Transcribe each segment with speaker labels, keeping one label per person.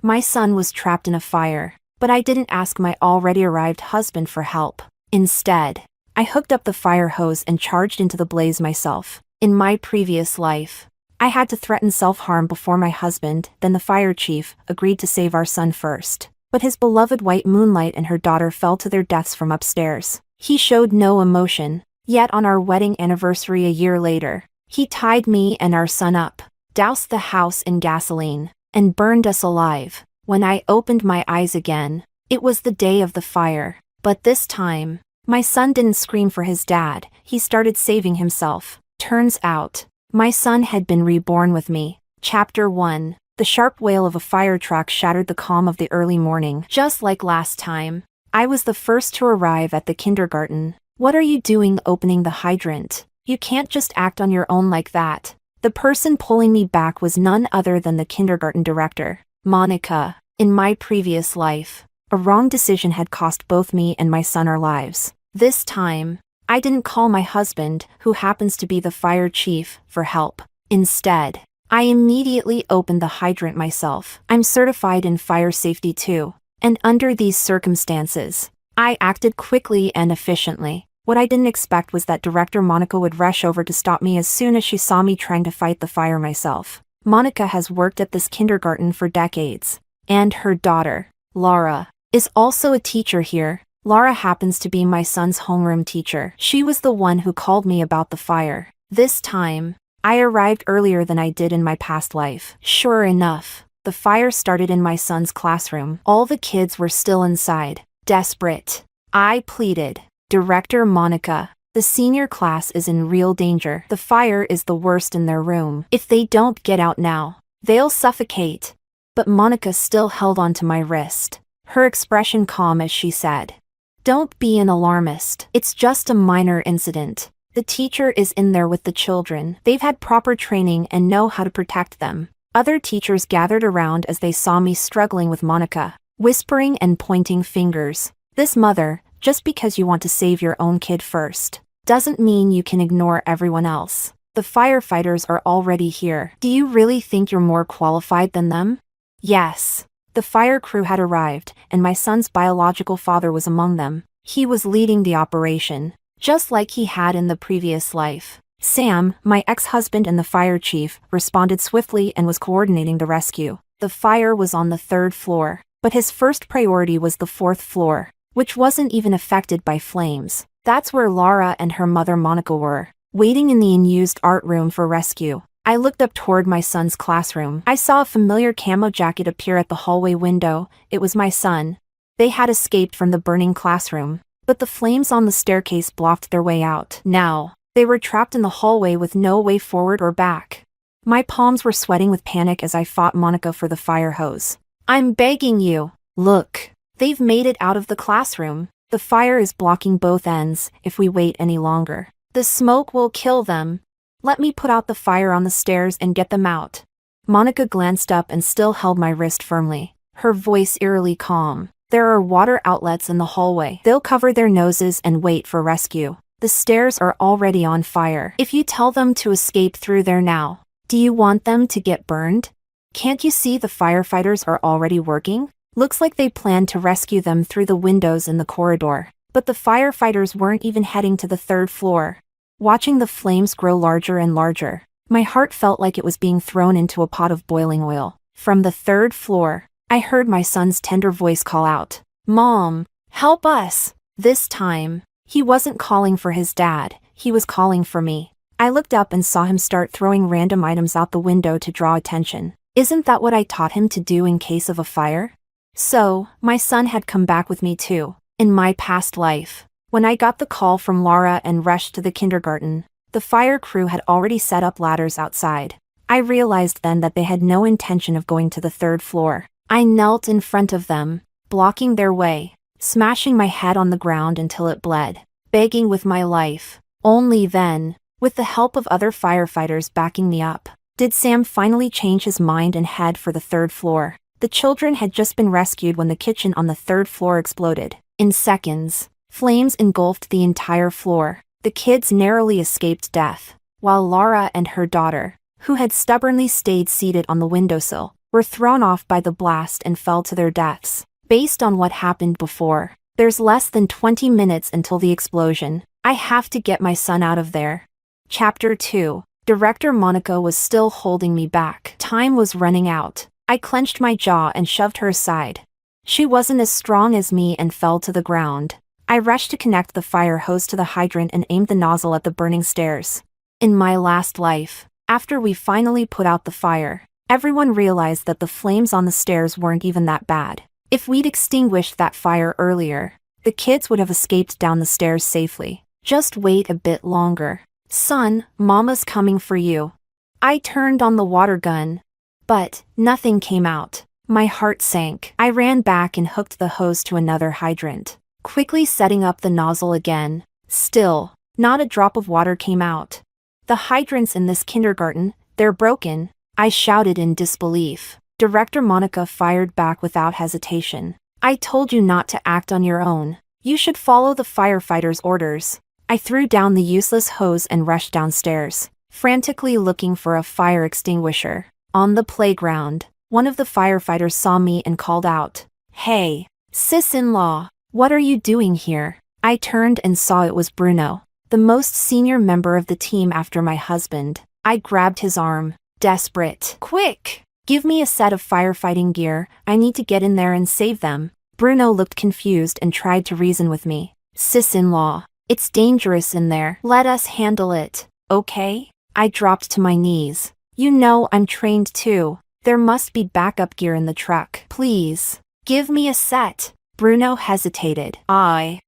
Speaker 1: My son was trapped in a fire, but I didn't ask my already arrived husband for help. Instead, I hooked up the fire hose and charged into the blaze myself. In my previous life, I had to threaten self-harm before my husband, then the fire chief, agreed to save our son first. But his beloved white Moonlight and her daughter fell to their deaths from upstairs. He showed no emotion, yet on our wedding anniversary a year later, he tied me and our son up, doused the house in gasoline, and burned us alive. When I opened my eyes again, it was the day of the fire. But this time, my son didn't scream for his dad, he started saving himself. Turns out, my son had been reborn with me. Chapter 1. The sharp wail of a fire truck shattered the calm of the early morning. Just like last time, I was the first to arrive at the kindergarten. What are you doing opening the hydrant? You can't just act on your own like that. The person pulling me back was none other than the kindergarten director, Monica. In my previous life, a wrong decision had cost both me and my son our lives. This time, I didn't call my husband, who happens to be the fire chief, for help. Instead, I immediately opened the hydrant myself. I'm certified in fire safety too, and under these circumstances, I acted quickly and efficiently. What I didn't expect was that Director Monica would rush over to stop me as soon as she saw me trying to fight the fire myself. Monica has worked at this kindergarten for decades, and her daughter, Laura, is also a teacher here. Laura happens to be my son's homeroom teacher. She was the one who called me about the fire. This time, I arrived earlier than I did in my past life. Sure enough, the fire started in my son's classroom. All the kids were still inside. Desperate, I pleaded, "Director Monica, the senior class is in real danger. The fire is the worst in their room. If they don't get out now, they'll suffocate." But Monica still held on to my wrist, her expression calm as she said, "Don't be an alarmist. It's just a minor incident. The teacher is in there with the children. They've had proper training and know how to protect them." Other teachers gathered around as they saw me struggling with Monica, whispering and pointing fingers. This mother, just because you want to save your own kid first, doesn't mean you can ignore everyone else. The firefighters are already here. Do you really think you're more qualified than them? Yes. The fire crew had arrived, and my son's biological father was among them. He was leading the operation, just like he had in the previous life. Sam, my ex-husband and the fire chief, responded swiftly and was coordinating the rescue. The fire was on the 3rd floor, but his first priority was the 4th floor, which wasn't even affected by flames. That's where Laura and her mother Monica were, waiting in the unused art room for rescue. I looked up toward my son's classroom. I saw a familiar camo jacket appear at the hallway window. It was my son. They had escaped from the burning classroom, but the flames on the staircase blocked their way out. Now, they were trapped in the hallway with no way forward or back. My palms were sweating with panic as I fought Monica for the fire hose. "I'm begging you. Look, they've made it out of the classroom. The fire is blocking both ends. If we wait any longer, the smoke will kill them. Let me put out the fire on the stairs and get them out." Monica glanced up and still held my wrist firmly, her voice eerily calm. "There are water outlets in the hallway. They'll cover their noses and wait for rescue. The stairs are already on fire. If you tell them to escape through there now, do you want them to get burned? Can't you see the firefighters are already working? Looks like they planned to rescue them through the windows in the corridor." But the firefighters weren't even heading to the 3rd floor. Watching the flames grow larger and larger, my heart felt like it was being thrown into a pot of boiling oil. From the 3rd floor, I heard my son's tender voice call out, "Mom, help us!" This time, he wasn't calling for his dad, he was calling for me. I looked up and saw him start throwing random items out the window to draw attention. Isn't that what I taught him to do in case of a fire? So, my son had come back with me too. In my past life, when I got the call from Laura and rushed to the kindergarten, the fire crew had already set up ladders outside. I realized then that they had no intention of going to the 3rd floor. I knelt in front of them, blocking their way, smashing my head on the ground until it bled, begging with my life. Only then, with the help of other firefighters backing me up, did Sam finally change his mind and head for the 3rd floor. The children had just been rescued when the kitchen on the 3rd floor exploded. In seconds, flames engulfed the entire floor. The kids narrowly escaped death, while Laura and her daughter, who had stubbornly stayed seated on the windowsill, were thrown off by the blast and fell to their deaths. Based on what happened before, there's less than 20 minutes until the explosion. I have to get my son out of there. Chapter 2. Director Monica was still holding me back. Time was running out. I clenched my jaw and shoved her aside. She wasn't as strong as me and fell to the ground. I rushed to connect the fire hose to the hydrant and aimed the nozzle at the burning stairs. In my last life, after we finally put out the fire, everyone realized that the flames on the stairs weren't even that bad. If we'd extinguished that fire earlier, the kids would have escaped down the stairs safely. Just wait a bit longer. Son, Mama's coming for you. I turned on the water gun, but nothing came out. My heart sank. I ran back and hooked the hose to another hydrant, quickly setting up the nozzle again. Still, not a drop of water came out. The hydrants in this kindergarten, they're broken, I shouted in disbelief. Director Monica fired back without hesitation. I told you not to act on your own. You should follow the firefighter's orders. I threw down the useless hose and rushed downstairs, frantically looking for a fire extinguisher. On the playground, one of the firefighters saw me and called out, "Hey, sis-in-law, what are you doing here?" I turned and saw it was Bruno, the most senior member of the team after my husband. I grabbed his arm, desperate. "Quick! Give me a set of firefighting gear, I need to get in there and save them." Bruno looked confused and tried to reason with me. "Sis-in-law, it's dangerous in there. Let us handle it, okay?" I dropped to my knees. "You know I'm trained too. There must be backup gear in the truck. Please, give me a set." Bruno hesitated. I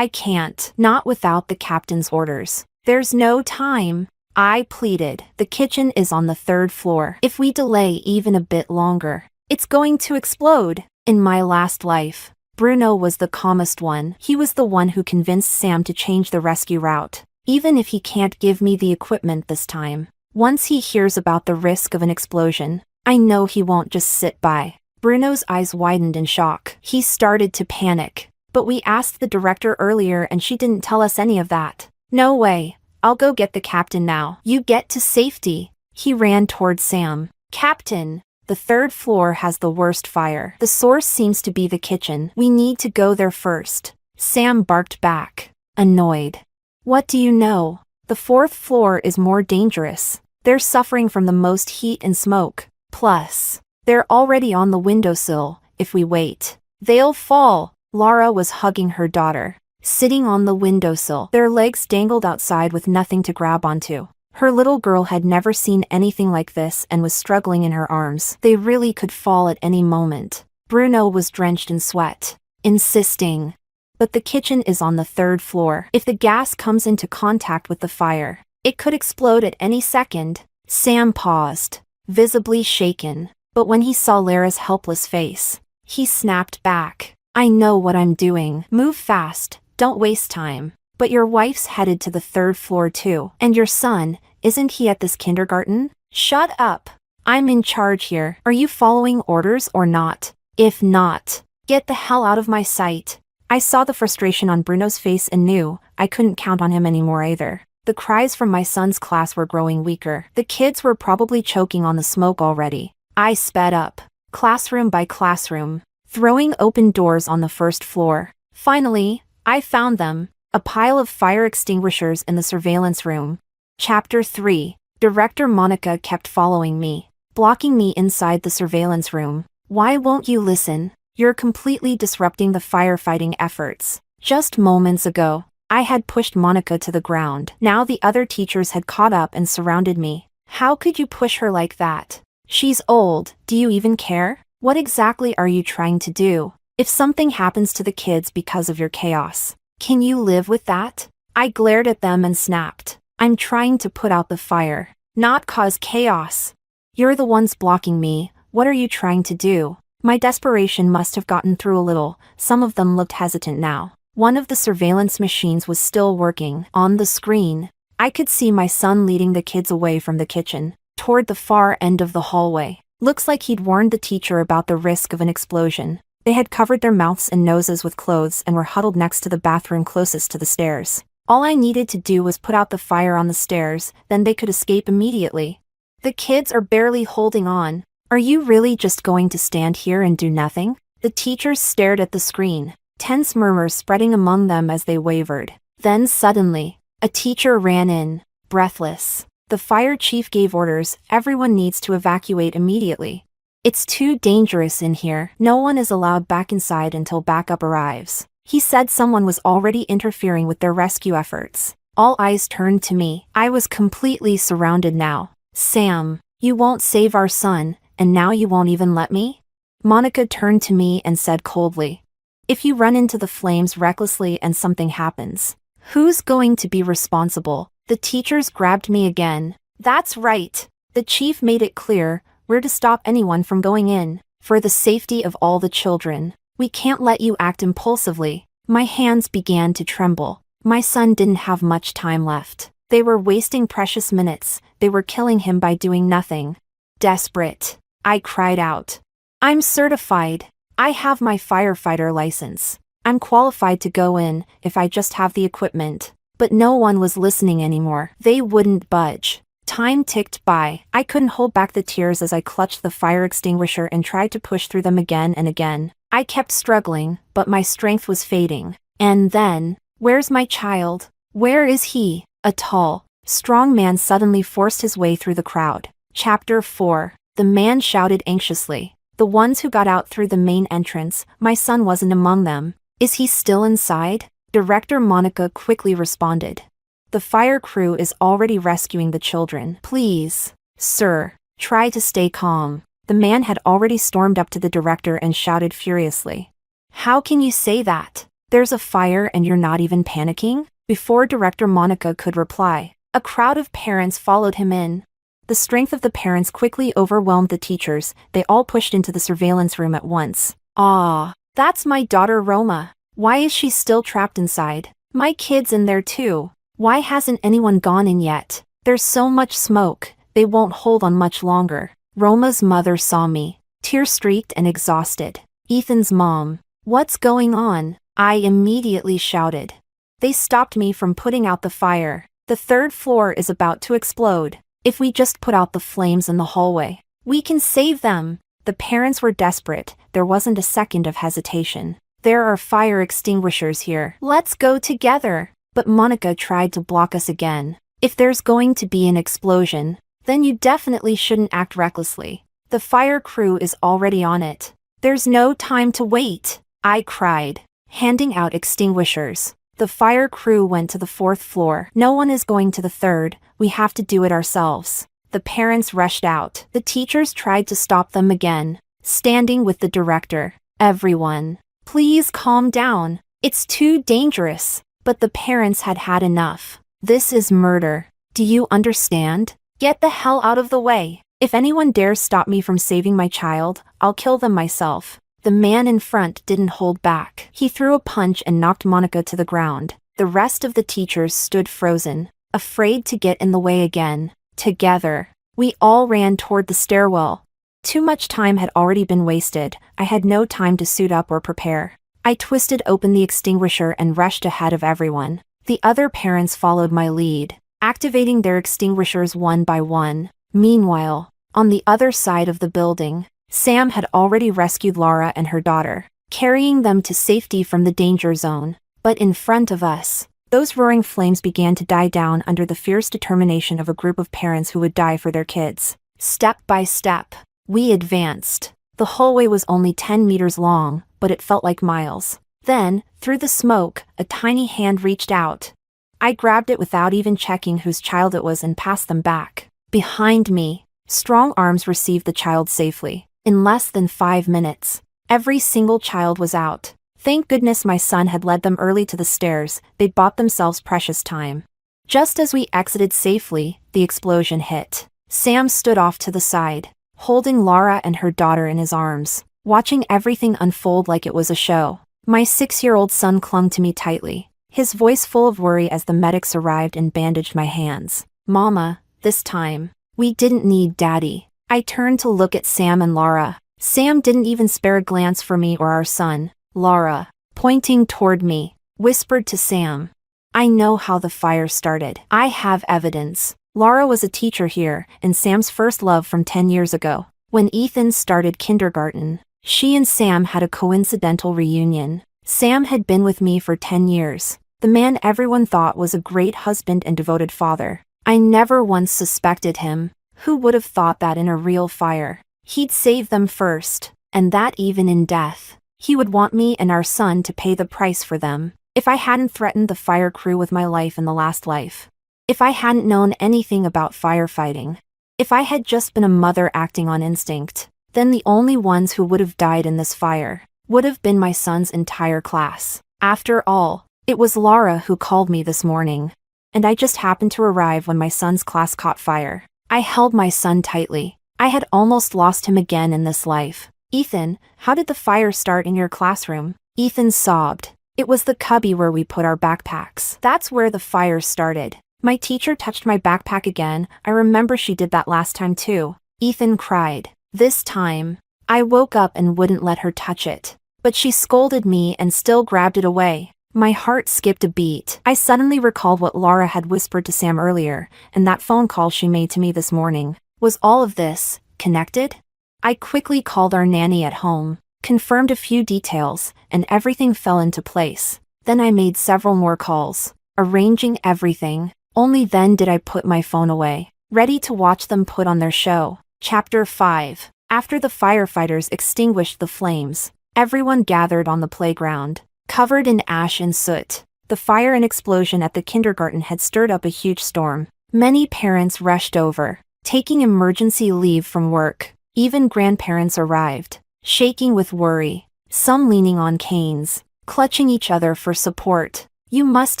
Speaker 1: can't. Not without the captain's orders. There's no time. I pleaded. The kitchen is on the 3rd floor. If we delay even a bit longer, it's going to explode. In my last life, Bruno was the calmest one. He was the one who convinced Sam to change the rescue route, even if he can't give me the equipment this time. Once he hears about the risk of an explosion, I know he won't just sit by. Bruno's eyes widened in shock. He started to panic. "But we asked the director earlier and she didn't tell us any of that." "No way. I'll go get the captain now. You get to safety." He ran toward Sam. "Captain, the 3rd floor has the worst fire. The source seems to be the kitchen. We need to go there first." Sam barked back, annoyed. "What do you know? The 4th floor is more dangerous. They're suffering from the most heat and smoke. Plus, they're already on the windowsill. If we wait, they'll fall." Laura was hugging her daughter, sitting on the windowsill. Their legs dangled outside with nothing to grab onto. Her little girl had never seen anything like this and was struggling in her arms. They really could fall at any moment. Bruno was drenched in sweat, insisting, "But the kitchen is on the 3rd floor. If the gas comes into contact with the fire, it could explode at any second." Sam paused, visibly shaken, but when he saw Lara's helpless face, he snapped back. "I know what I'm doing. Move fast, don't waste time." "But your wife's headed to the 3rd floor too. And your son, isn't he at this kindergarten?" "Shut up. I'm in charge here. Are you following orders or not? If not, get the hell out of my sight." I saw the frustration on Bruno's face and knew I couldn't count on him anymore either. The cries from my son's class were growing weaker. The kids were probably choking on the smoke already. I sped up, classroom by classroom, throwing open doors on the 1st floor. Finally, I found them, a pile of fire extinguishers in the surveillance room. Chapter 3. Director Monica kept following me, blocking me inside the surveillance room. "Why won't you listen? You're completely disrupting the firefighting efforts." Just moments ago, I had pushed Monica to the ground. Now the other teachers had caught up and surrounded me. "How could you push her like that? She's old. Do you even care? What exactly are you trying to do? If something happens to the kids because of your chaos, can you live with that?" I glared at them and snapped. "I'm trying to put out the fire, not cause chaos. You're the ones blocking me. What are you trying to do?" My desperation must have gotten through a little. Some of them looked hesitant now. One of the surveillance machines was still working. On the screen, I could see my son leading the kids away from the kitchen, toward the far end of the hallway. Looks like he'd warned the teacher about the risk of an explosion. They had covered their mouths and noses with clothes and were huddled next to the bathroom closest to the stairs. All I needed to do was put out the fire on the stairs, then they could escape immediately. "The kids are barely holding on. Are you really just going to stand here and do nothing? The teachers stared at the screen, tense murmurs spreading among them as they wavered. Then suddenly, a teacher ran in, breathless. The fire chief gave orders, everyone needs to evacuate immediately. It's too dangerous in here. No one is allowed back inside until backup arrives. He said someone was already interfering with their rescue efforts. All eyes turned to me. I was completely surrounded now. Sam, you won't save our son, and now you won't even let me? Monica turned to me and said coldly. If you run into the flames recklessly and something happens, who's going to be responsible? The teachers grabbed me again. That's right. The chief made it clear, we're to stop anyone from going in. For the safety of all the children, we can't let you act impulsively. My hands began to tremble. My son didn't have much time left. They were wasting precious minutes. They were killing him by doing nothing. Desperate, I cried out. I'm certified. I have my firefighter license. I'm qualified to go in if I just have the equipment. But no one was listening anymore. They wouldn't budge. Time ticked by. I couldn't hold back the tears as I clutched the fire extinguisher and tried to push through them again and again. I kept struggling, but my strength was fading. And then, where's my child? Where is he? A tall, strong man suddenly forced his way through the crowd. Chapter 4. The man shouted anxiously. The ones who got out through the main entrance, my son wasn't among them. Is he still inside? Director Monica quickly responded. The fire crew is already rescuing the children. Please, sir, try to stay calm. The man had already stormed up to the director and shouted furiously. How can you say that? There's a fire and you're not even panicking? Before Director Monica could reply, a crowd of parents followed him in. The strength of the parents quickly overwhelmed the teachers. They all pushed into the surveillance room at once. Ah, that's my daughter Roma. Why is she still trapped inside? My kid's in there too. Why hasn't anyone gone in yet? There's so much smoke, they won't hold on much longer. Roma's mother saw me, tear-streaked and exhausted. Ethan's mom. What's going on? I immediately shouted. They stopped me from putting out the fire. The third floor is about to explode. If we just put out the flames in the hallway, we can save them. The parents were desperate. There wasn't a second of hesitation. There are fire extinguishers here. Let's go together. But Monica tried to block us again. If there's going to be an explosion, then you definitely shouldn't act recklessly. The fire crew is already on it. There's no time to wait, I cried, handing out extinguishers. The fire crew went to the fourth floor. No one is going to the third. We have to do it ourselves. The parents rushed out. The teachers tried to stop them again, standing with the director. Everyone, please calm down. It's too dangerous. But the parents had had enough. This is murder. Do you understand? Get the hell out of the way. If anyone dares stop me from saving my child, I'll kill them myself. The man in front didn't hold back. He threw a punch and knocked Monica to the ground. The rest of the teachers stood frozen, afraid to get in the way again. Together, we all ran toward the stairwell. Too much time had already been wasted. I had no time to suit up or prepare. I twisted open the extinguisher and rushed ahead of everyone. The other parents followed my lead, activating their extinguishers one by one. Meanwhile, on the other side of the building, Sam had already rescued Laura and her daughter, carrying them to safety from the danger zone. But in front of us, those roaring flames began to die down under the fierce determination of a group of parents who would die for their kids. Step by step, we advanced. The hallway was only 10 meters long, but it felt like miles. Then, through the smoke, a tiny hand reached out. I grabbed it without even checking whose child it was and passed them back. Behind me, strong arms received the child safely. In less than 5 minutes, every single child was out. Thank goodness my son had led them early to the stairs. They'd bought themselves precious time. Just as we exited safely, the explosion hit. Sam stood off to the side, holding Laura and her daughter in his arms, watching everything unfold like it was a show. My 6-year-old son clung to me tightly, his voice full of worry as the medics arrived and bandaged my hands. Mama, this time, we didn't need Daddy. I turned to look at Sam and Laura. Sam didn't even spare a glance for me or our son. Laura, pointing toward me, whispered to Sam, I know how the fire started. I have evidence. Laura was a teacher here, and Sam's first love from 10 years ago. When Ethan started kindergarten, she and Sam had a coincidental reunion. Sam had been with me for 10 years, the man everyone thought was a great husband and devoted father. I never once suspected him. Who would have thought that in a real fire? He'd save them first, and that even in death. He would want me and our son to pay the price for them. If I hadn't threatened the fire crew with my life in the last life. If I hadn't known anything about firefighting. If I had just been a mother acting on instinct, then the only ones who would have died in this fire would have been my son's entire class. After all, it was Laura who called me this morning, and I just happened to arrive when my son's class caught fire. I held my son tightly. I had almost lost him again in this life. Ethan, how did the fire start in your classroom? Ethan sobbed. It was the cubby where we put our backpacks. That's where the fire started. My teacher touched my backpack again. I remember she did that last time too. Ethan cried. This time, I woke up and wouldn't let her touch it. But she scolded me and still grabbed it away. My heart skipped a beat. I suddenly recalled what Laura had whispered to Sam earlier, and that phone call she made to me this morning. Was all of this connected? I quickly called our nanny at home, confirmed a few details, and everything fell into place. Then I made several more calls, arranging everything. Only then did I put my phone away, ready to watch them put on their show. Chapter 5. After the firefighters extinguished the flames, everyone gathered on the playground, covered in ash and soot. The fire and explosion at the kindergarten had stirred up a huge storm. Many parents rushed over, taking emergency leave from work. Even grandparents arrived, shaking with worry, some leaning on canes, clutching each other for support. You must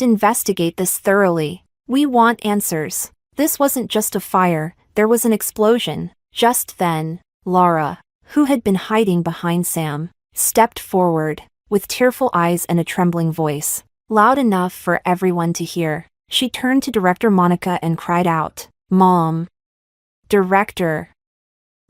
Speaker 1: investigate this thoroughly. We want answers. This wasn't just a fire, there was an explosion. Just then, Laura, who had been hiding behind Sam, stepped forward, with tearful eyes and a trembling voice, loud enough for everyone to hear. She turned to Director Monica and cried out, "Mom! Director!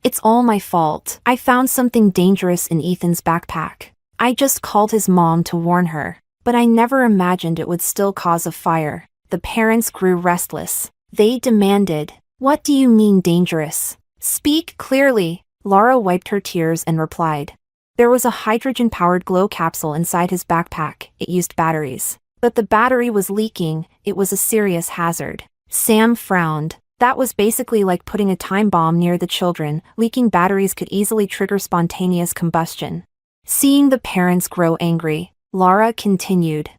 Speaker 1: It's all my fault. I found something dangerous in Ethan's backpack. I just called his mom to warn her, but I never imagined it would still cause a fire." The parents grew restless. They demanded, "What do you mean dangerous? Speak clearly." Laura wiped her tears and replied, "There was a hydrogen-powered glow capsule inside his backpack. It used batteries. But the battery was leaking. It was a serious hazard." Sam frowned. That was basically like putting a time bomb near the children. Leaking batteries could easily trigger spontaneous combustion. Seeing the parents grow angry, Laura continued,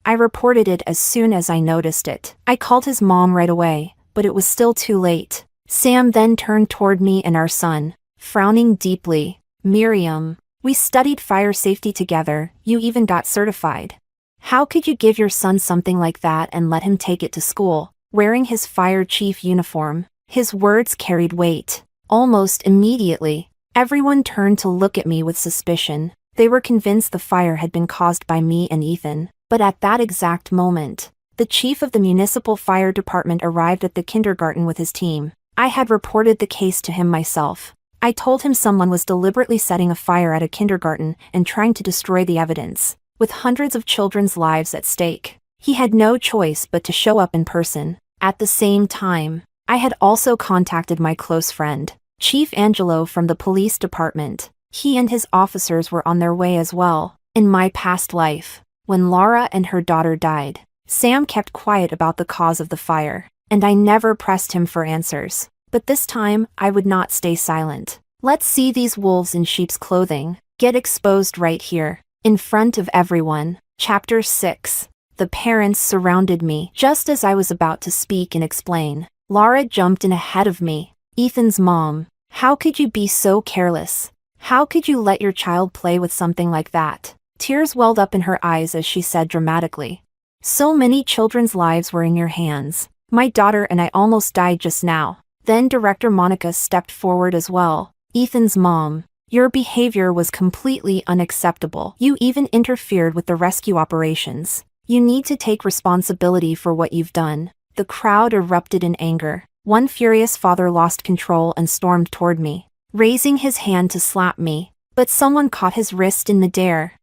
Speaker 1: "I reported it as soon as I noticed it. I called his mom right away, but it was still too late." Sam then turned toward me and our son, frowning deeply. "Miriam, we studied fire safety together. You even got certified. How could you give your son something like that and let him take it to school, wearing his fire chief uniform?" His words carried weight. Almost immediately, everyone turned to look at me with suspicion. They were convinced the fire had been caused by me and Ethan. But at that exact moment, the chief of the municipal fire department arrived at the kindergarten with his team. I had reported the case to him myself. I told him someone was deliberately setting a fire at a kindergarten and trying to destroy the evidence, with hundreds of children's lives at stake. He had no choice but to show up in person. At the same time, I had also contacted my close friend, Chief Angelo from the police department. He and his officers were on their way as well. In my past life, when Laura and her daughter died, Sam kept quiet about the cause of the fire, and I never pressed him for answers. But this time, I would not stay silent. Let's see these wolves in sheep's clothing get exposed right here, in front of everyone. Chapter 6. The parents surrounded me. Just as I was about to speak and explain, Laura jumped in ahead of me. "Ethan's mom, how could you be so careless? How could you let your child play with something like that?" Tears welled up in her eyes as she said dramatically, "So many children's lives were in your hands. My daughter and I almost died just now." Then Director Monica stepped forward as well. "Ethan's mom, your behavior was completely unacceptable. You even interfered with the rescue operations. You need to take responsibility for what you've done." The crowd erupted in anger. One furious father lost control and stormed toward me, raising his hand to slap me, but someone caught his wrist in midair.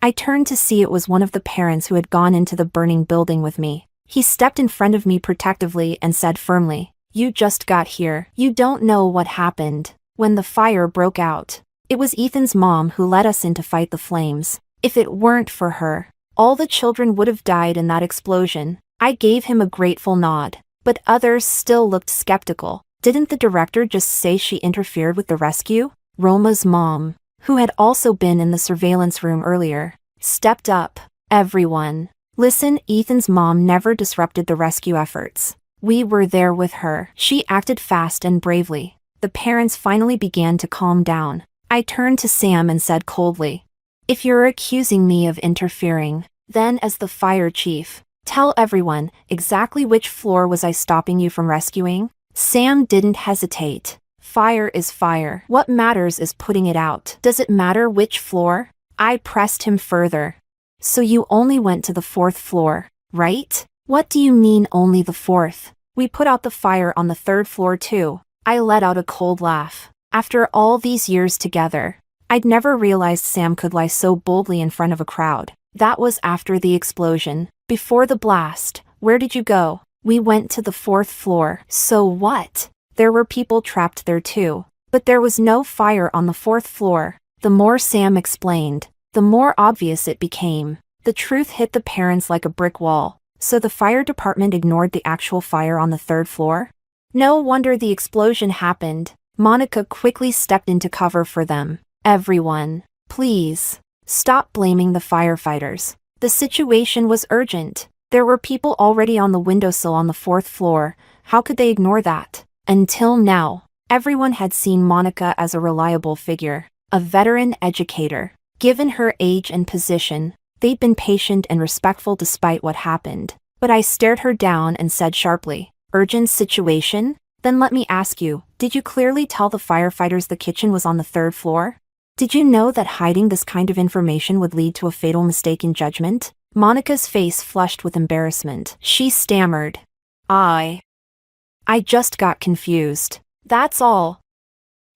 Speaker 1: I turned to see it was one of the parents who had gone into the burning building with me. He stepped in front of me protectively and said firmly, "You just got here. You don't know what happened." When the fire broke out, it was Ethan's mom who led us in to fight the flames. If it weren't for her, all the children would have died in that explosion. I gave him a grateful nod, but others still looked skeptical. Didn't the director just say she interfered with the rescue? Roma's mom, who had also been in the surveillance room earlier, stepped up. Everyone, listen, Ethan's mom never disrupted the rescue efforts. We were there with her. She acted fast and bravely. The parents finally began to calm down. I turned to Sam and said coldly, "If you're accusing me of interfering, then as the fire chief, tell everyone exactly which floor was I stopping you from rescuing?" Sam didn't hesitate. Fire is fire. What matters is putting it out. Does it matter which floor? I pressed him further. So you only went to the 4th floor, right? What do you mean only the 4th? We put out the fire on the 3rd floor too. I let out a cold laugh. After all these years together, I'd never realized Sam could lie so boldly in front of a crowd. That was after the explosion. Before the blast, where did you go? We went to the 4th floor. So what? There were people trapped there too. But there was no fire on the 4th floor. The more Sam explained, the more obvious it became. The truth hit the parents like a brick wall. So the fire department ignored the actual fire on the 3rd floor? No wonder the explosion happened. Monica quickly stepped into cover for them. Everyone, please, stop blaming the firefighters. The situation was urgent. There were people already on the windowsill on the 4th floor. How could they ignore that? Until now, everyone had seen Monica as a reliable figure, a veteran educator. Given her age and position, they'd been patient and respectful despite what happened. But I stared her down and said sharply, "Urgent situation? Then let me ask you, did you clearly tell the firefighters the kitchen was on the 3rd floor? Did you know that hiding this kind of information would lead to a fatal mistake in judgment?" Monica's face flushed with embarrassment. She stammered, I just got confused. That's all.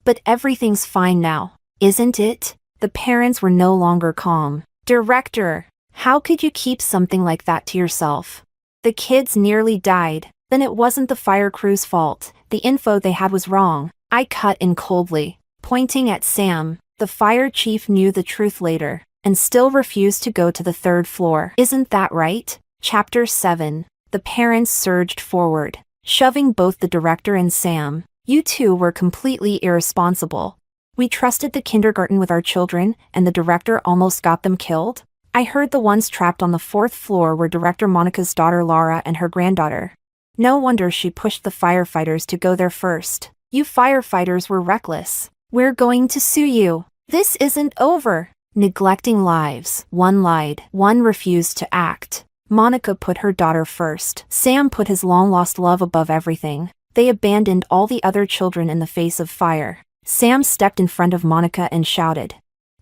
Speaker 1: But everything's fine now, isn't it? The parents were no longer calm. Director, how could you keep something like that to yourself? The kids nearly died. Then it wasn't the fire crew's fault. The info they had was wrong. I cut in coldly, pointing at Sam. The fire chief knew the truth later, and still refused to go to the 3rd floor. Isn't that right? Chapter 7. The parents surged forward, shoving both the director and Sam. You two were completely irresponsible. We trusted the kindergarten with our children, and the director almost got them killed. I heard the ones trapped on the 4th floor were Director Monica's daughter Laura and her granddaughter. No wonder she pushed the firefighters to go there first. You firefighters were reckless. We're going to sue you. This isn't over. Neglecting lives. One lied. One refused to act. Monica put her daughter first. Sam put his long-lost love above everything. They abandoned all the other children in the face of fire. Sam stepped in front of Monica and shouted,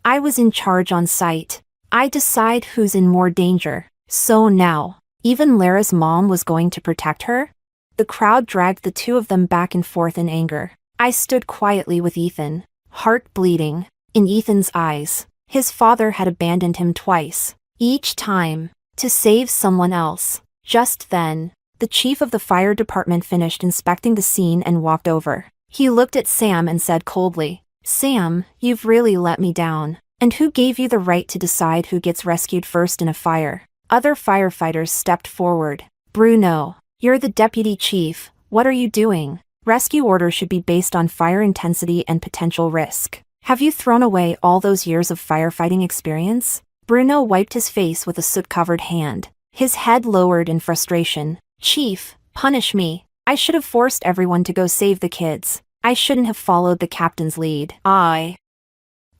Speaker 1: "I was in charge on site. I decide who's in more danger. So now, even Lara's mom was going to protect her?" The crowd dragged the two of them back and forth in anger. I stood quietly with Ethan, heart bleeding. In Ethan's eyes, his father had abandoned him twice, each time, to save someone else. Just then, the chief of the fire department finished inspecting the scene and walked over. He looked at Sam and said coldly, "Sam, you've really let me down. And who gave you the right to decide who gets rescued first in a fire?" Other firefighters stepped forward. "Bruno, you're the deputy chief. What are you doing? Rescue orders should be based on fire intensity and potential risk. Have you thrown away all those years of firefighting experience?" Bruno wiped his face with a soot-covered hand. His head lowered in frustration. "Chief, punish me. I should have forced everyone to go save the kids. I shouldn't have followed the captain's lead." I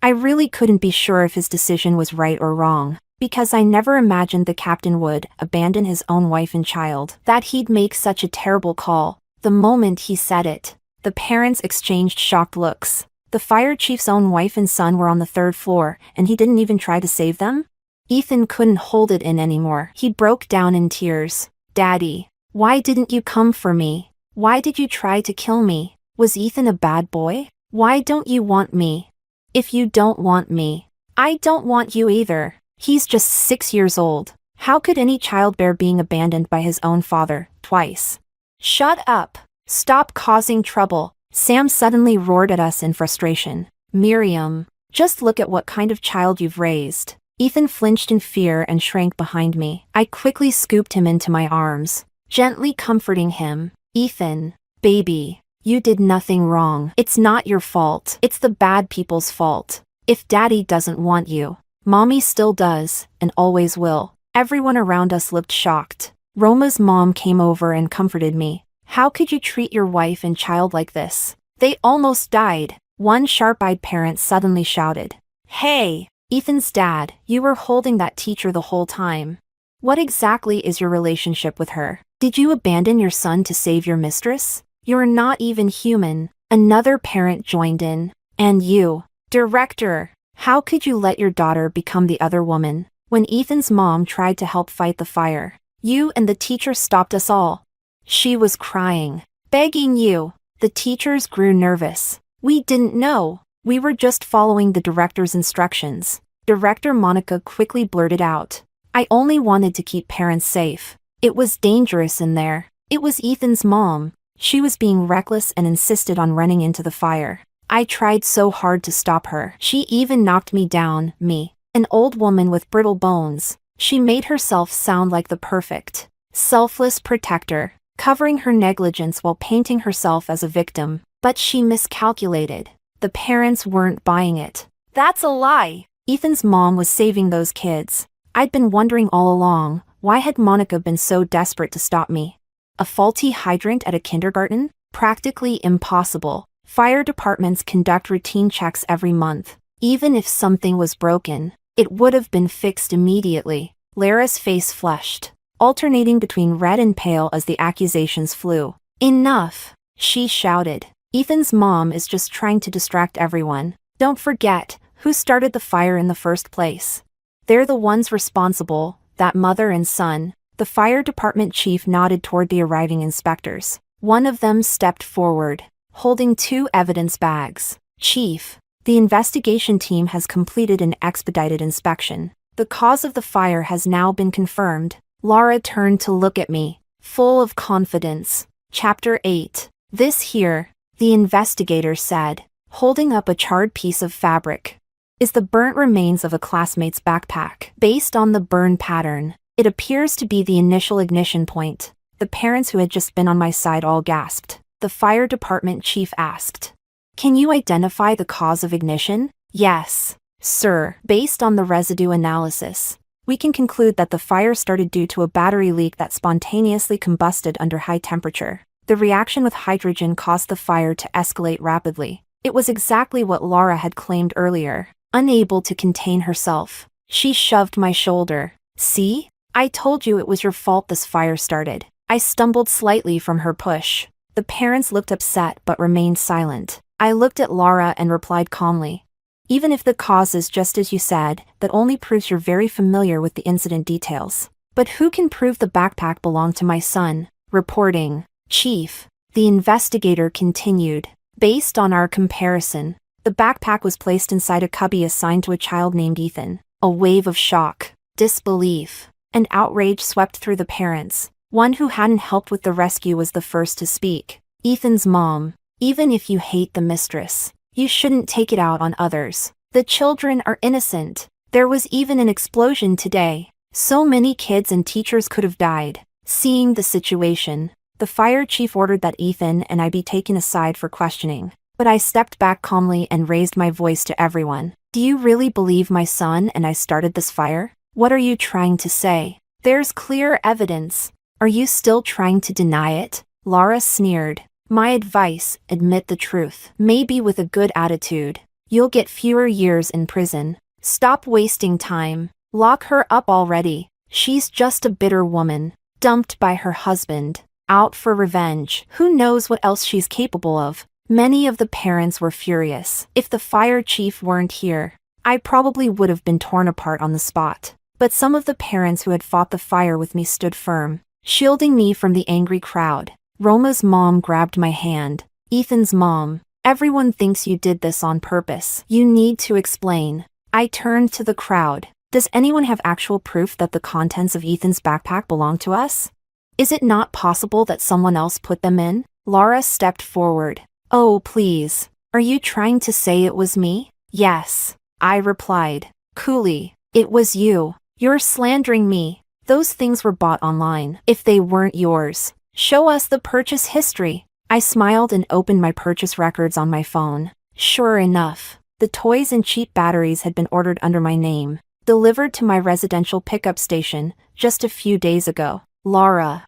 Speaker 1: really couldn't be sure if his decision was right or wrong, because I never imagined the captain would abandon his own wife and child, that he'd make such a terrible call. The moment he said it, the parents exchanged shocked looks. The fire chief's own wife and son were on the 3rd floor, and he didn't even try to save them? Ethan couldn't hold it in anymore. He broke down in tears. "Daddy, why didn't you come for me? Why did you try to kill me? Was Ethan a bad boy? Why don't you want me? If you don't want me, I don't want you either. He's just 6 years old. How could any child bear being abandoned by his own father, twice?" "Shut up. Stop causing trouble. Sam suddenly roared at us in frustration. Miriam, just look at what kind of child you've raised. Ethan flinched in fear and shrank behind me. I quickly scooped him into my arms, gently comforting him. Ethan, baby, you did nothing wrong. It's not your fault. It's the bad people's fault. If Daddy doesn't want you, Mommy still does, and always will. Everyone around us looked shocked. Roma's mom came over and comforted me. How could you treat your wife and child like this? They almost died. One sharp-eyed parent suddenly shouted. Hey, Ethan's dad, you were holding that teacher the whole time. What exactly is your relationship with her? Did you abandon your son to save your mistress? You're not even human. Another parent joined in. And you, director, how could you let your daughter become the other woman? When Ethan's mom tried to help fight the fire, you and the teacher stopped us all. She was crying, begging you. The teachers grew nervous. We didn't know. We were just following the director's instructions. Director Monica quickly blurted out. I only wanted to keep parents safe. It was dangerous in there. It was Ethan's mom. She was being reckless and insisted on running into the fire. I tried so hard to stop her. She even knocked me down, an old woman with brittle bones. She made herself sound like the perfect, selfless protector, covering her negligence while painting herself as a victim. But she miscalculated. The parents weren't buying it. That's a lie. Ethan's mom was saving those kids. I'd been wondering all along, why had Monica been so desperate to stop me? A faulty hydrant at a kindergarten? Practically impossible. Fire departments conduct routine checks every month. Even if something was broken, it would have been fixed immediately. Lara's face flushed, alternating between red and pale as the accusations flew. Enough, she shouted. Ethan's mom is just trying to distract everyone. Don't forget, who started the fire in the first place. They're the ones responsible, that mother and son. The fire department chief nodded toward the arriving inspectors. One of them stepped forward, holding 2 evidence bags. Chief, the investigation team has completed an expedited inspection. The cause of the fire has now been confirmed. Lara turned to look at me, full of confidence. Chapter 8. This here, the investigator said, holding up a charred piece of fabric, is the burnt remains of a classmate's backpack. Based on the burn pattern, it appears to be the initial ignition point. The parents who had just been on my side all gasped. The fire department chief asked, Can you identify the cause of ignition? Yes, sir. Based on the residue analysis, we can conclude that the fire started due to a battery leak that spontaneously combusted under high temperature. The reaction with hydrogen caused the fire to escalate rapidly. It was exactly what Lara had claimed earlier. Unable to contain herself, she shoved my shoulder. See? I told you it was your fault this fire started. I stumbled slightly from her push. The parents looked upset but remained silent. I looked at Lara and replied calmly. Even if the cause is just as you said, that only proves you're very familiar with the incident details. But who can prove the backpack belonged to my son? Reporting. Chief, the investigator continued. Based on our comparison, the backpack was placed inside a cubby assigned to a child named Ethan. A wave of shock, disbelief, and outrage swept through the parents. One who hadn't helped with the rescue was the first to speak. Ethan's mom. Even if you hate the mistress, you shouldn't take it out on others. The children are innocent. There was even an explosion today. So many kids and teachers could have died. Seeing the situation, the fire chief ordered that Ethan and I be taken aside for questioning. But I stepped back calmly and raised my voice to everyone. Do you really believe my son and I started this fire? What are you trying to say? There's clear evidence. Are you still trying to deny it? Lara sneered. My advice, admit the truth. Maybe with a good attitude, you'll get fewer years in prison. Stop wasting time. Lock her up already. She's just a bitter woman, dumped by her husband, out for revenge. Who knows what else she's capable of? Many of the parents were furious. If the fire chief weren't here, I probably would have been torn apart on the spot. But some of the parents who had fought the fire with me stood firm, shielding me from the angry crowd. Roma's mom grabbed my hand. Ethan's mom. Everyone thinks you did this on purpose. You need to explain. I turned to the crowd. Does anyone have actual proof that the contents of Ethan's backpack belong to us? Is it not possible that someone else put them in? Lara stepped forward. Oh, please. Are you trying to say it was me? Yes, I replied, coolly. It was you. You're slandering me. Those things were bought online. If they weren't yours, show us the purchase history. I smiled and opened my purchase records on my phone. Sure enough, the toys and cheap batteries had been ordered under my name, delivered to my residential pickup station just a few days ago. Laura,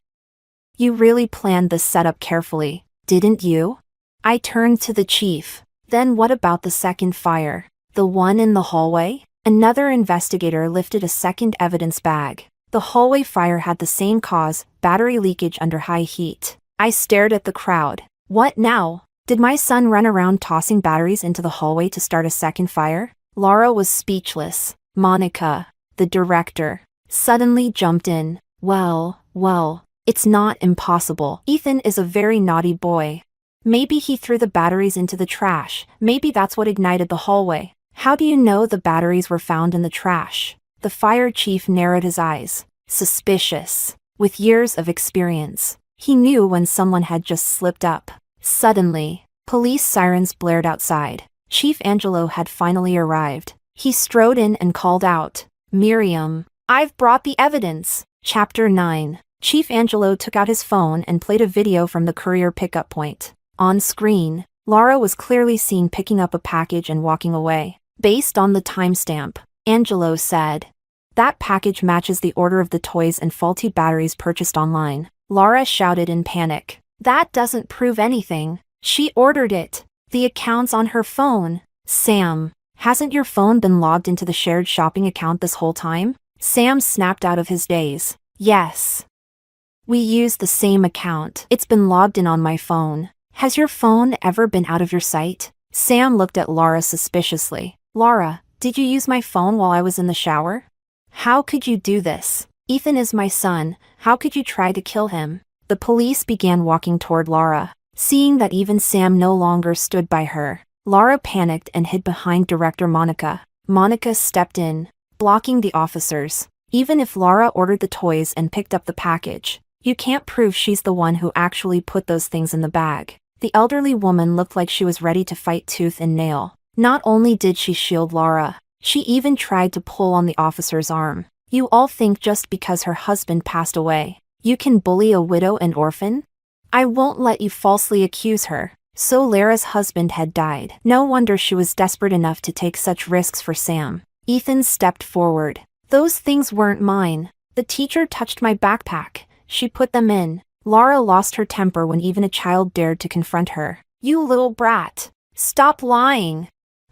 Speaker 1: you really planned this setup carefully, didn't you? I turned to the chief. Then what about the second fire? The one in the hallway? Another investigator lifted a second evidence bag. The hallway fire had the same cause, battery leakage under high heat. I stared at the crowd. What now? Did my son run around tossing batteries into the hallway to start a second fire? Laura was speechless. Monica, the director, suddenly jumped in. Well, it's not impossible. Ethan is a very naughty boy. Maybe he threw the batteries into the trash. Maybe that's what ignited the hallway. How do you know the batteries were found in the trash? The fire chief narrowed his eyes. Suspicious. With years of experience, he knew when someone had just slipped up. Suddenly, police sirens blared outside. Chief Angelo had finally arrived. He strode in and called out, Miriam, I've brought the evidence. Chapter 9. Chief Angelo took out his phone and played a video from the courier pickup point. On screen, Laura was clearly seen picking up a package and walking away. Based on the timestamp, Angelo said, that package matches the order of the toys and faulty batteries purchased online. Laura shouted in panic. That doesn't prove anything. She ordered it. The account's on her phone. Sam, hasn't your phone been logged into the shared shopping account this whole time? Sam snapped out of his daze. Yes. We use the same account. It's been logged in on my phone. Has your phone ever been out of your sight? Sam looked at Laura suspiciously. Laura, did you use my phone while I was in the shower? How could you do this? Ethan is my son. How could you try to kill him? The police began walking toward Laura. Seeing that even Sam no longer stood by her, Laura panicked and hid behind Director Monica. Monica stepped in, blocking the officers. Even if Laura ordered the toys and picked up the package, you can't prove she's the one who actually put those things in the bag. The elderly woman looked like she was ready to fight tooth and nail. Not only did she shield Laura, she even tried to pull on the officer's arm. You all think just because her husband passed away, you can bully a widow and orphan? I won't let you falsely accuse her. So Lara's husband had died. No wonder she was desperate enough to take such risks for Sam. Ethan stepped forward. Those things weren't mine. The teacher touched my backpack. She put them in. Laura lost her temper when even a child dared to confront her. You little brat. Stop lying.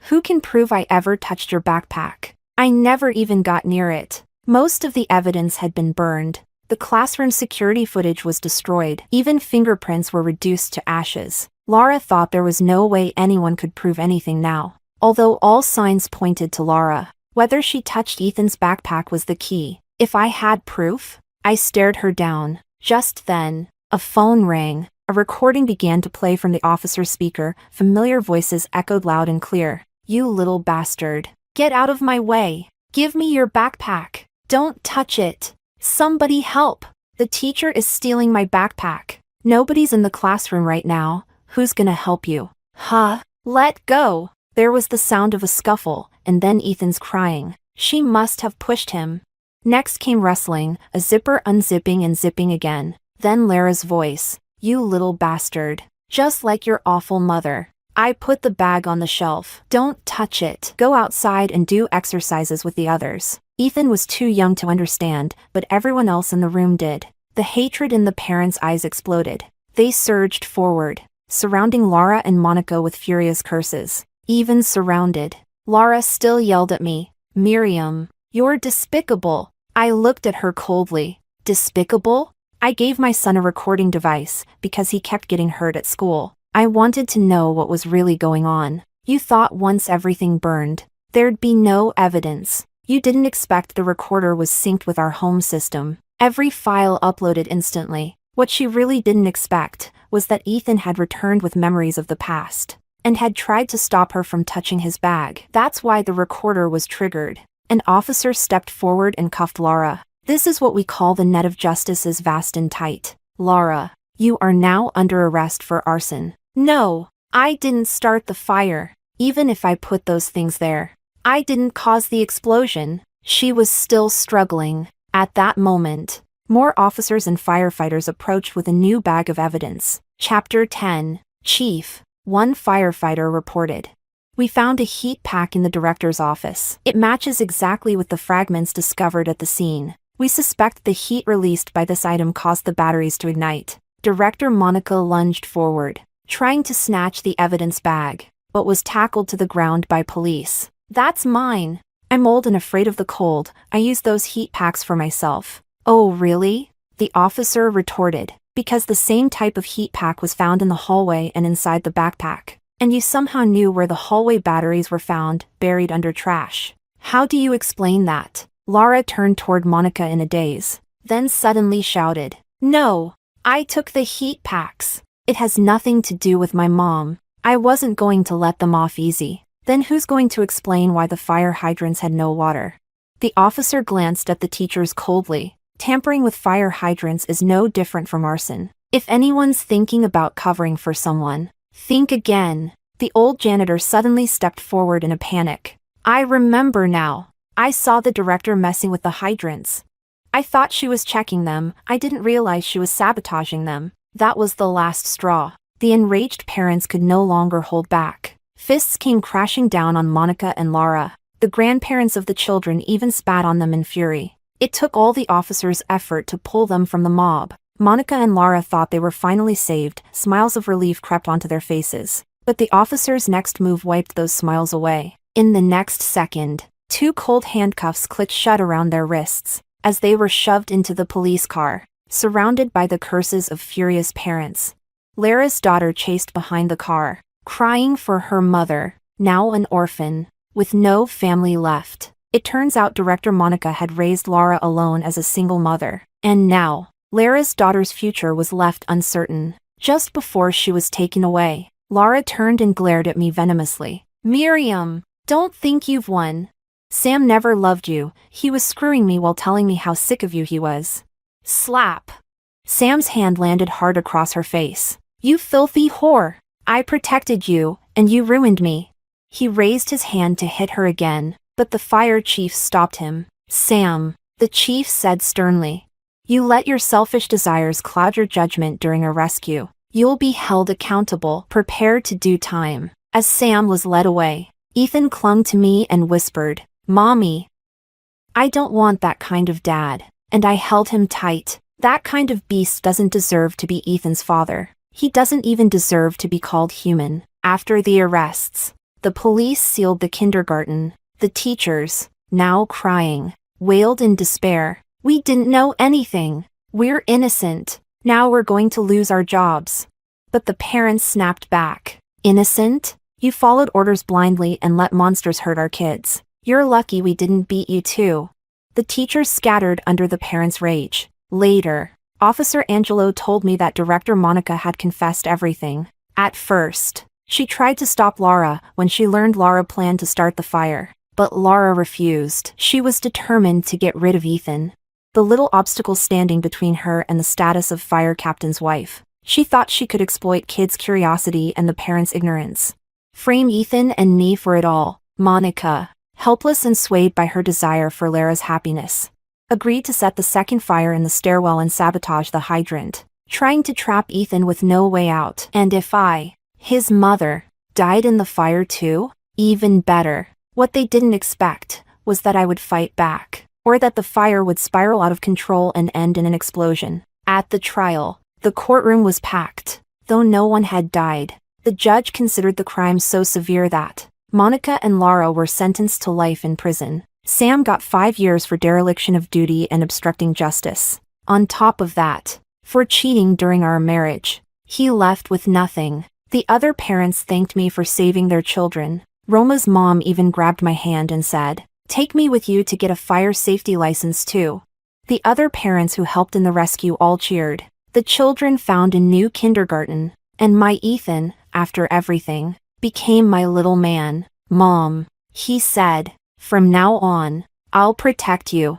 Speaker 1: Who can prove I ever touched your backpack? I never even got near it. Most of the evidence had been burned. The classroom security footage was destroyed. Even fingerprints were reduced to ashes. Laura thought there was no way anyone could prove anything now. Although all signs pointed to Laura, whether she touched Ethan's backpack was the key. If I had proof? I stared her down. Just then, a phone rang. A recording began to play from the officer's speaker. Familiar voices echoed loud and clear. You little bastard. Get out of my way. Give me your backpack. Don't touch it. Somebody help. The teacher is stealing my backpack. Nobody's in the classroom right now. Who's gonna help you? Huh? Let go. There was the sound of a scuffle, and then Ethan's crying. She must have pushed him. Next came rustling, a zipper unzipping and zipping again. Then Lara's voice. You little bastard. Just like your awful mother. I put the bag on the shelf. Don't touch it. Go outside and do exercises with the others. Ethan was too young to understand, but everyone else in the room did. The hatred in the parents' eyes exploded. They surged forward, surrounding Laura and Monica with furious curses. Even surrounded, Laura still yelled at me, Miriam, you're despicable. I looked at her coldly. Despicable? I gave my son a recording device because he kept getting hurt at school. I wanted to know what was really going on. You thought once everything burned, there'd be no evidence. You didn't expect the recorder was synced with our home system. Every file uploaded instantly. What she really didn't expect was that Ethan had returned with memories of the past and had tried to stop her from touching his bag. That's why the recorder was triggered. An officer stepped forward and cuffed Laura. This is what we call the net of justice is vast and tight. Laura, you are now under arrest for arson. No, I didn't start the fire, even if I put those things there. I didn't cause the explosion. She was still struggling. At that moment, more officers and firefighters approached with a new bag of evidence. Chapter 10. Chief. One firefighter reported. We found a heat pack in the director's office. It matches exactly with the fragments discovered at the scene. We suspect the heat released by this item caused the batteries to ignite. Director Monica lunged forward, trying to snatch the evidence bag, but was tackled to the ground by police. That's mine. I'm old and afraid of the cold. I use those heat packs for myself. Oh, really? The officer retorted, because the same type of heat pack was found in the hallway and inside the backpack. And you somehow knew where the hallway batteries were found, buried under trash. How do you explain that? Laura turned toward Monica in a daze, then suddenly shouted, No! I took the heat packs. It has nothing to do with my mom. I wasn't going to let them off easy. Then who's going to explain why the fire hydrants had no water? The officer glanced at the teachers coldly. Tampering with fire hydrants is no different from arson. If anyone's thinking about covering for someone, think again. The old janitor suddenly stepped forward in a panic. I remember now. I saw the director messing with the hydrants. I thought she was checking them. I didn't realize she was sabotaging them. That was the last straw. The enraged parents could no longer hold back. Fists came crashing down on Monica and Laura. The grandparents of the children even spat on them in fury. It took all the officers' effort to pull them from the mob. Monica and Laura thought they were finally saved. Smiles of relief crept onto their faces. But the officer's next move wiped those smiles away. In the next second, 2 cold handcuffs clicked shut around their wrists as they were shoved into the police car, surrounded by the curses of furious parents. Lara's daughter chased behind the car, crying for her mother, now an orphan, with no family left. It turns out Director Monica had raised Lara alone as a single mother, and now, Lara's daughter's future was left uncertain. Just before she was taken away, Lara turned and glared at me venomously. Miriam, don't think you've won. Sam never loved you. He was screwing me while telling me how sick of you he was. Slap. Sam's hand landed hard across her face. You filthy whore. I protected you, and you ruined me. He raised his hand to hit her again, but the fire chief stopped him. Sam, the chief said sternly. You let your selfish desires cloud your judgment during a rescue. You'll be held accountable. Prepare to do time. As Sam was led away, Ethan clung to me and whispered, Mommy. I don't want that kind of dad. And I held him tight. That kind of beast doesn't deserve to be Ethan's father. He doesn't even deserve to be called human. After the arrests, the police sealed the kindergarten. The teachers, now crying, wailed in despair. We didn't know anything. We're innocent. Now we're going to lose our jobs. But the parents snapped back. Innocent? You followed orders blindly and let monsters hurt our kids. You're lucky we didn't beat you too. The teachers scattered under the parents' rage. Later, Officer Angelo told me that Director Monica had confessed everything. At first, she tried to stop Lara when she learned Lara planned to start the fire. But Lara refused. She was determined to get rid of Ethan. The little obstacle standing between her and the status of fire captain's wife. She thought she could exploit kids' curiosity and the parents' ignorance. Frame Ethan and me for it all. Monica, helpless and swayed by her desire for Lara's happiness, agreed to set the second fire in the stairwell and sabotage the hydrant, trying to trap Ethan with no way out. And if I, his mother, died in the fire too? Even better. What they didn't expect was that I would fight back, or that the fire would spiral out of control and end in an explosion. At the trial, the courtroom was packed. Though no one had died, the judge considered the crime so severe that Monica and Lara were sentenced to life in prison. Sam got 5 years for dereliction of duty and obstructing justice. On top of that, for cheating during our marriage, he left with nothing. The other parents thanked me for saving their children. Roma's mom even grabbed my hand and said, Take me with you to get a fire safety license too. The other parents who helped in the rescue all cheered. The children found a new kindergarten, and my Ethan, after everything, became my little man. Mom, he said, from now on, I'll protect you.